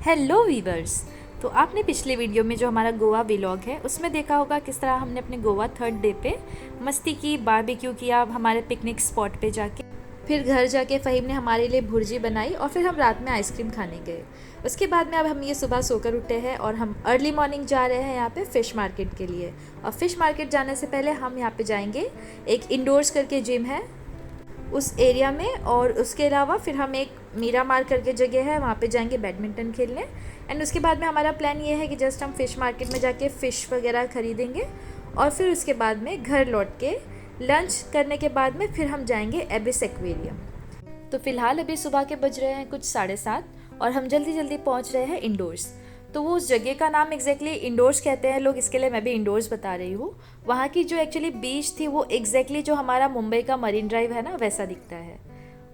Hello viewers. तो आपने पिछले वीडियो में जो हमारा गोवा व्लॉग है उसमें देखा होगा किस तरह हमने अपने गोवा थर्ड डे पे मस्ती की, बारबेक्यू किया हमारे पिकनिक स्पॉट पे जाके। फिर घर जाके फ़हीम ने हमारे लिए भुर्जी बनाई और फिर हम रात में आइसक्रीम खाने गए। उसके बाद में अब हम ये सुबह सोकर उठे हैं और हम अर्ली मॉर्निंग जा रहे हैं यहाँ पे फ़िश मार्केट के लिए। और फ़िश मार्केट जाने से पहले हम यहाँ पे जाएंगे, एक इंडोर्स करके जिम है उस एरिया में, और उसके अलावा फिर हम एक मीरा मार करके जगह है वहाँ पे जाएंगे बैडमिंटन खेलने। एंड उसके बाद में हमारा प्लान ये है कि जस्ट हम फ़िश मार्केट में जाके फ़िश वगैरह ख़रीदेंगे और फिर उसके बाद में घर लौट के लंच करने के बाद में फिर हम जाएंगे एबिस एक्वेरियम। तो फ़िलहाल अभी सुबह के बज रहे हैं कुछ 7:30 और हम जल्दी जल्दी पहुँच रहे हैं इंडोर्स। तो वो उस जगह का नाम एग्जैक्टली इंडोर्स कहते हैं लोग, इसके लिए मैं भी इंडोर्स बता रही हूँ। वहाँ की जो एक्चुअली बीच थी वो एग्जैक्टली जो हमारा मुंबई का मरीन ड्राइव है ना वैसा दिखता है।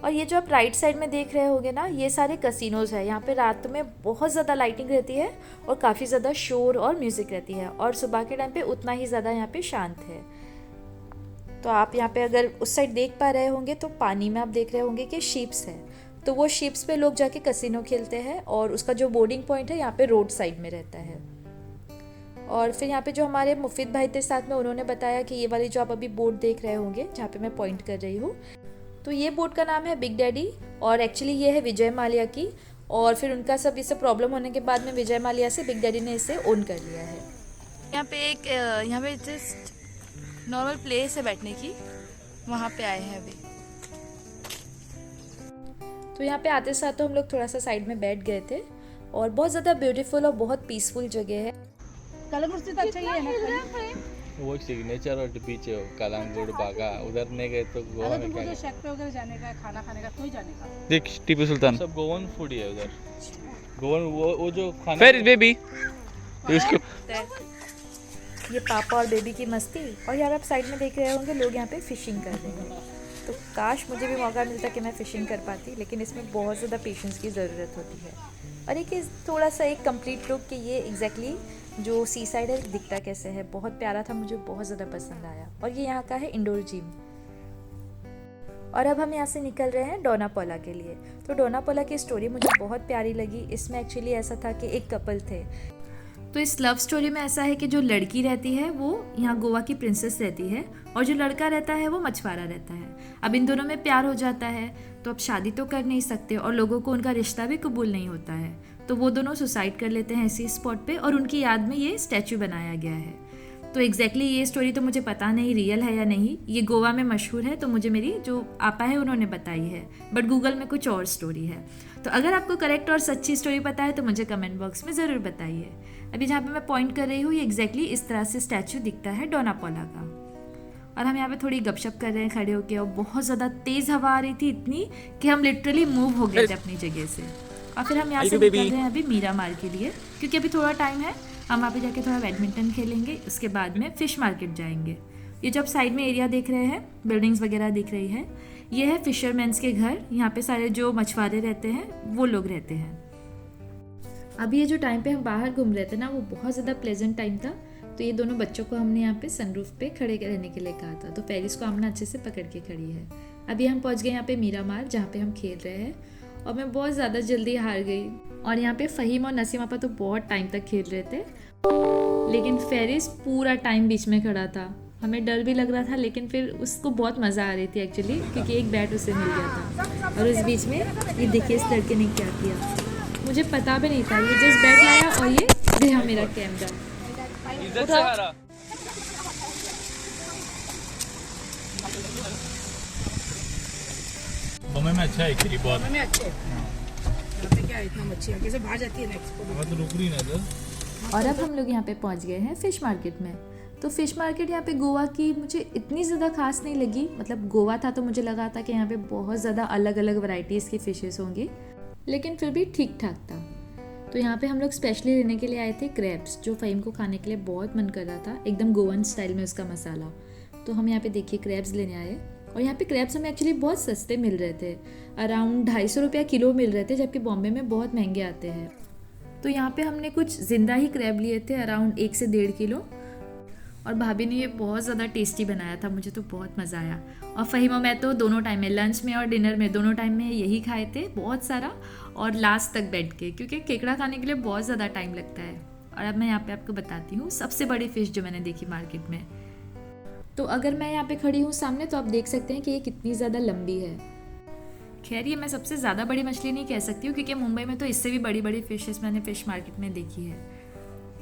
और ये जो आप राइट साइड में देख रहे होगे ना, ये सारे कसिनोज़ है। यहाँ पे रात में बहुत ज़्यादा लाइटिंग रहती है और काफ़ी ज़्यादा शोर और म्यूज़िक रहती है, और सुबह के टाइम पे उतना ही ज़्यादा यहाँ पे शांत है। तो आप यहाँ पे अगर उस साइड देख पा रहे होंगे तो पानी में आप देख रहे होंगे कि शिप्स है, तो वो शिप्स पे लोग जाके कसिनो खेलते हैं और उसका जो बोर्डिंग पॉइंट है यहाँ पे रोड साइड में रहता है। और फिर यहाँ पे जो हमारे मुफीद भाई थे साथ में, उन्होंने बताया कि ये वाली जो आप अभी बोर्ड देख रहे होंगे जहाँ पे मैं पॉइंट कर रही हूँ, तो ये बोट का नाम है बिग डैडी, और एक्चुअली ये है विजय माल्या की। और फिर उनका सब इससे प्रॉब्लम होने के बाद में विजय माल्या से बिग डैडी ने इसे ओन कर लिया है। यहाँ पे एक यहाँ पे जस्ट नॉर्मल प्लेस है बैठने की, वहाँ पे आए हैं अभी। तो यहाँ पे आते साथ तो हम लोग थोड़ा सा साइड में बैठ गए थे, और बहुत ज़्यादा ब्यूटीफुल और बहुत पीसफुल जगह है। कलमकुर्सी तो अच्छा ही है ना। वो सिग्नेचर और बीच है कलांगुड़ बागा, उधर नहीं गए तो गोवा अगर में तुमको क्या जो शेक पे वगैरह जाने का है, खाना खाने का, तो ही जाने का। देख टीपू सुल्तान सब गोवन फूड ही है उधर। गोवन वो जो खाना फिर बेबी इसको ये पापा और बेबी की मस्ती। और यार आप साइड में देख रहे होंगे लोग यहाँ पे फिशिंग कर रहे हैं। तो काश मुझे भी मौका मिलता कि मैं फ़िशिंग कर पाती, लेकिन इसमें बहुत ज़्यादा पेशेंस की ज़रूरत होती है। और एक थोड़ा सा एक कंप्लीट लुक कि ये एग्जैक्टली जो सी साइड है दिखता कैसे है, बहुत प्यारा था, मुझे बहुत ज़्यादा पसंद आया। और ये यहाँ का है इंडोर जिम। और अब हम यहाँ से निकल रहे हैं डोनापोला के लिए। तो डोनापोला की स्टोरी मुझे बहुत प्यारी लगी। इसमें एक्चुअली ऐसा था कि एक कपल थे। तो इस लव स्टोरी में ऐसा है कि जो लड़की रहती है वो यहाँ गोवा की प्रिंसेस रहती है, और जो लड़का रहता है वो मछुआरा रहता है। अब इन दोनों में प्यार हो जाता है, तो अब शादी तो कर नहीं सकते और लोगों को उनका रिश्ता भी कबूल नहीं होता है, तो वो दोनों सुसाइड कर लेते हैं इसी स्पॉट पे, और उनकी याद में ये स्टैचू बनाया गया है। तो एग्जैक्टली ये स्टोरी तो मुझे पता नहीं रियल है या नहीं, ये गोवा में मशहूर है, तो मुझे मेरी जो आपा है उन्होंने बताई है, बट गूगल में कुछ और स्टोरी है। तो अगर आपको करेक्ट और सच्ची स्टोरी पता है तो मुझे कमेंट बॉक्स में ज़रूर बताइए। अभी जहाँ पे मैं पॉइंट कर रही हूँ ये एग्जैक्टली इस तरह से स्टैचू दिखता है डोनापोला का। और हम यहाँ पे थोड़ी गपशप कर रहे हैं खड़े होके, और बहुत ज़्यादा तेज़ हवा आ रही थी, इतनी कि हम लिटरली मूव हो गए थे अपनी जगह से। और फिर हम यहाँ से निकल रहे हैं अभी मीरा मार के लिए, क्योंकि अभी थोड़ा टाइम है, हम वहाँ पे जाके थोड़ा बैडमिंटन खेलेंगे, उसके बाद में फ़िश मार्केट जाएंगे। ये जो आप साइड में एरिया देख रहे हैं, बिल्डिंग्स वगैरह दिख रही है, ये है फिशरमैन्स के घर। यहाँ पे सारे जो मछुआरे रहते हैं वो लोग रहते हैं। अभी ये जो टाइम पे हम बाहर घूम रहे थे ना, वो बहुत ज़्यादा प्लेजेंट टाइम था। तो ये दोनों बच्चों को हमने यहाँ पे सनरूफ पे खड़े रहने के लिए कहा था, तो फेरिस को हमने अच्छे से पकड़ के खड़ी है। अभी हम पहुँच गए यहाँ पे मीरा मार, जहाँ पे हम खेल रहे हैं, और मैं बहुत ज़्यादा जल्दी हार गई। और यहाँ पे फ़हीम और नसीम आपा तो बहुत टाइम तक खेल रहे थे, लेकिन फेरिस पूरा टाइम बीच में खड़ा था। हमें डर भी लग रहा था, लेकिन फिर उसको बहुत मज़ा आ रही थी एक्चुअली, क्योंकि एक बैट उसे मिल गया था। और उस बीच में ये देखिए इस लड़के ने क्या किया, मुझे पता भी नहीं था, ये जस्ट बैट लाया और ये गया मेरा कैमरा। गोवा में अच्छा है एक्चुअली बहुत। में अच्छे यहाँ पे क्या है, इतना मच्छी है कैसे बाहर जाती है नेक्स्ट को। तो रुक रही ना इधर। और अब हम लोग यहाँ पे पहुँच गए हैं फ़िश मार्केट में। तो फ़िश मार्केट यहाँ पे गोवा की मुझे इतनी ज़्यादा खास नहीं लगी। मतलब गोवा था तो मुझे लगा था कि यहाँ पे बहुत ज़्यादा अलग अलग वैरायटीज़ की फ़िशेस होंगी, लेकिन फिर भी ठीक ठाक था। तो यहाँ पे हम लोग स्पेशली लेने के लिए आए थे क्रैब्स, जो फ़हीम को खाने के लिए बहुत मन कर रहा था, एकदम गोवन स्टाइल में उसका मसाला। तो हम यहाँ पे देखिए क्रैब्स लेने आए, और यहाँ पे क्रैब्स हमें एक्चुअली बहुत सस्ते मिल रहे थे, अराउंड 250 रुपया किलो मिल रहे थे, जबकि बॉम्बे में बहुत महंगे आते हैं। तो यहाँ पे हमने कुछ ज़िंदा ही क्रैब लिए थे, अराउंड 1 से 1.5 किलो, और भाभी ने ये बहुत ज़्यादा टेस्टी बनाया था, मुझे तो बहुत मज़ा आया। और फ़हीम और मैं तो दोनों टाइम में, लंच में और डिनर में, दोनों टाइम में यही खाए थे बहुत सारा। और लास्ट तक बैठ के, क्योंकि केकड़ा खाने के लिए बहुत ज़्यादा टाइम लगता है। और अब मैं यहाँ पे आपको बताती हूँ सबसे बड़ी फ़िश जो मैंने देखी मार्केट में। तो अगर मैं यहाँ पे खड़ी हूँ सामने तो आप देख सकते हैं कि ये कितनी ज़्यादा लंबी है। खैर ये मैं सबसे ज़्यादा बड़ी मछली नहीं कह सकती हूँ, क्योंकि मुंबई में तो इससे भी बड़ी बड़ी फ़िशेस मैंने फ़िश मार्केट में देखी है।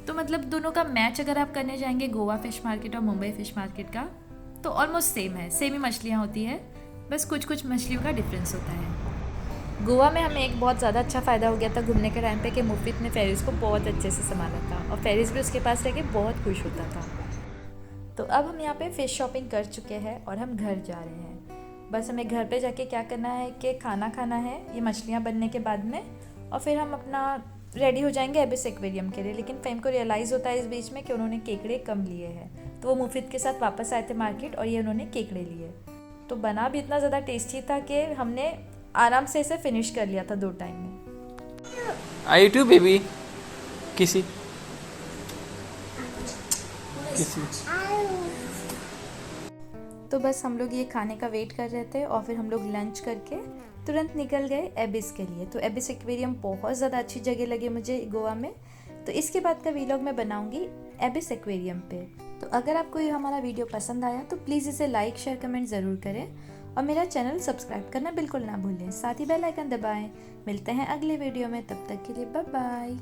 तो मतलब दोनों का मैच अगर आप करने जाएंगे, गोवा फ़िश मार्केट और मुंबई फ़िश मार्केट का, तो ऑलमोस्ट सेम है, सेम ही मछलियाँ होती है, बस कुछ कुछ मछलियों का डिफरेंस होता है। गोवा में हमें एक बहुत ज़्यादा अच्छा फ़ायदा हो गया था घूमने के टाइम पे कि मुफीद ने फेरिस को बहुत अच्छे से संभाला था और फेरिस भी उसके पास रह के बहुत खुश होता था। तो अब हम यहाँ पे फ़िश शॉपिंग कर चुके हैं और हम घर जा रहे हैं। बस हमें घर पे जाके क्या करना है कि खाना खाना है ये मछलियाँ बनने के बाद में, और फिर हम अपना रेडी हो जाएंगे एबिस एक्वेरियम के लिए। लेकिन फ़ेम को रियलाइज़ होता है इस बीच में कि उन्होंने केकड़े कम लिए हैं, तो वो मुफीद के साथ वापस आए थे मार्केट और ये उन्होंने केकड़े लिए। तो बना भी इतना ज़्यादा टेस्टी था कि हमने आराम से इसे फिनिश कर लिया था 2 टाइम में। आई टू बेबी किसी तो बस हम लोग ये खाने का वेट कर रहे थे और फिर हम लोग लंच करके तुरंत निकल गए एबिस के लिए। तो एबिस एक्वेरियम बहुत ज़्यादा अच्छी जगह लगी मुझे गोवा में, तो इसके बाद का वीलॉग मैं बनाऊंगी एबिस एक्वेरियम पे। तो अगर आपको ये हमारा वीडियो पसंद आया तो प्लीज़ इसे लाइक शेयर कमेंट ज़रूर करें और मेरा चैनल सब्सक्राइब करना बिल्कुल ना भूलें, साथ ही बेल आइकन दबाएं। मिलते हैं अगले वीडियो में, तब तक के लिए बाय बाय।